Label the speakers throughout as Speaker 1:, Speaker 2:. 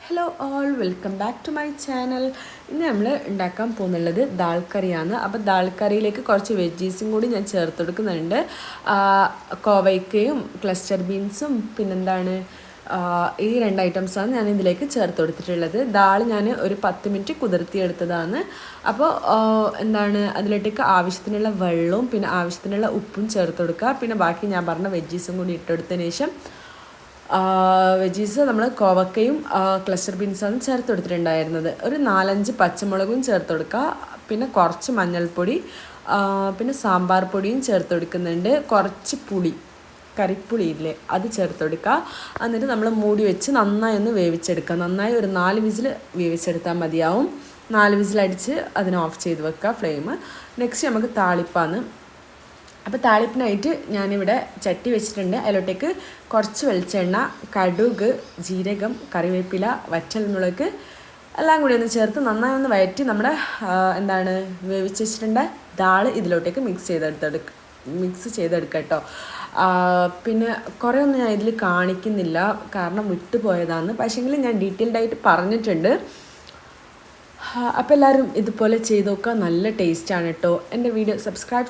Speaker 1: Hello all welcome back to my channel. ഇന്ന് നമ്മൾ ഉണ്ടാക്കാൻ പോകുന്നുള്ളത് ദാൽ കറിയാണ്. അപ്പോൾ ദാൽ കറിയിലേക്ക് കുറച്ച് വെജീസും കൂടി ഞാൻ ചേർത്ത് കൊടുക്കുന്നുണ്ട്. കോവയ്ക്കയും ക്ലസ്റ്റർ ബീൻസും പിന്നെന്താണ് ഈ രണ്ട് ഐറ്റംസാണ് ഞാൻ ഇതിലേക്ക് ചേർത്ത് കൊടുത്തിട്ടുള്ളത്. ദാൽ ഞാൻ ഒരു 10 മിനിറ്റ് കുതിർത്തിയെടുത്തതാണ്. അപ്പോൾ അതിലേക്ക് ആവശ്യത്തിനുള്ള വെള്ളവും പിന്നെ ആവശ്യത്തിനുള്ള ഉപ്പും ചേർത്ത് കൊടുക്കുക. പിന്നെ ബാക്കി ഞാൻ പറഞ്ഞ വെജീസും കൂടി ഇട്ടെടുത്തതിന് ശേഷം വെജീസ് നമ്മൾ കോവക്കയും ക്ലസ്റ്റർ ബീൻസാണ് ചേർത്ത് കൊടുത്തിട്ടുണ്ടായിരുന്നത്. ഒരു 4-5 പച്ചമുളകും ചേർത്ത് കൊടുക്കുക. പിന്നെ കുറച്ച് മഞ്ഞൾപ്പൊടി, പിന്നെ സാമ്പാർ പൊടിയും ചേർത്ത് കൊടുക്കുന്നുണ്ട്. കുറച്ച് പുളി, കറിപ്പുളി ഇല്ലേ, അത് ചേർത്ത് കൊടുക്കുക. എന്നിട്ട് നമ്മൾ മൂടി വെച്ച് നന്നായി ഒന്ന് വേവിച്ചെടുക്കുക. നന്നായി ഒരു 4 വിസിൽ വേവിച്ചെടുത്താൽ മതിയാവും. 4 വിസിലടിച്ച് അതിനെ ഓഫ് ചെയ്ത് വെക്കുക ഫ്ലെയിം. നെക്സ്റ്റ് നമുക്ക് താളിപ്പാണ്. അപ്പോൾ താളിപ്പിനായിട്ട് ഞാനിവിടെ ചട്ടി വെച്ചിട്ടുണ്ട്. അതിലോട്ടേക്ക് കുറച്ച് വെളിച്ചെണ്ണ, കടുക്, ജീരകം, കറിവേപ്പില, വറ്റൽമുളക് എല്ലാം കൂടി ഒന്ന് ചേർത്ത് നന്നായി ഒന്ന് വഴറ്റി നമ്മുടെ വേവിച്ച് വെച്ചിട്ടുണ്ട് ദാൾ ഇതിലോട്ടേക്ക് മിക്സ് ചെയ്തെടുക്കുക കേട്ടോ. പിന്നെ കുറേ ഒന്നും ഞാൻ ഇതിൽ കാണിക്കുന്നില്ല, കാരണം വിട്ടുപോയതാണ്. പക്ഷേങ്കിൽ ഞാൻ ഡീറ്റെയിൽഡായിട്ട് പറഞ്ഞിട്ടുണ്ട്. അപ്പോൾ എല്ലാവരും ഇതുപോലെ ചെയ്ത് നോക്കുക. നല്ല ടേസ്റ്റാണ് കേട്ടോ. എൻ്റെ വീഡിയോ സബ്സ്ക്രൈബ്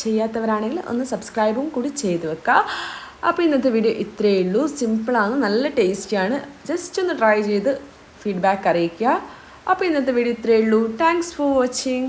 Speaker 1: ചെയ്യാത്തവരാണെങ്കിൽ ഒന്ന് സബ്സ്ക്രൈബും കൂടി ചെയ്ത് വെക്കുക. അപ്പോൾ ഇന്നത്തെ വീഡിയോ ഇത്രയേ ഉള്ളൂ. സിമ്പിളാണ്, നല്ല ടേസ്റ്റിയാണ്. ജസ്റ്റ് ഒന്ന് ട്രൈ ചെയ്ത് ഫീഡ്ബാക്ക് അറിയിക്കുക. അപ്പോൾ ഇന്നത്തെ വീഡിയോ ഇത്രയേ ഉള്ളൂ. Thanks for watching.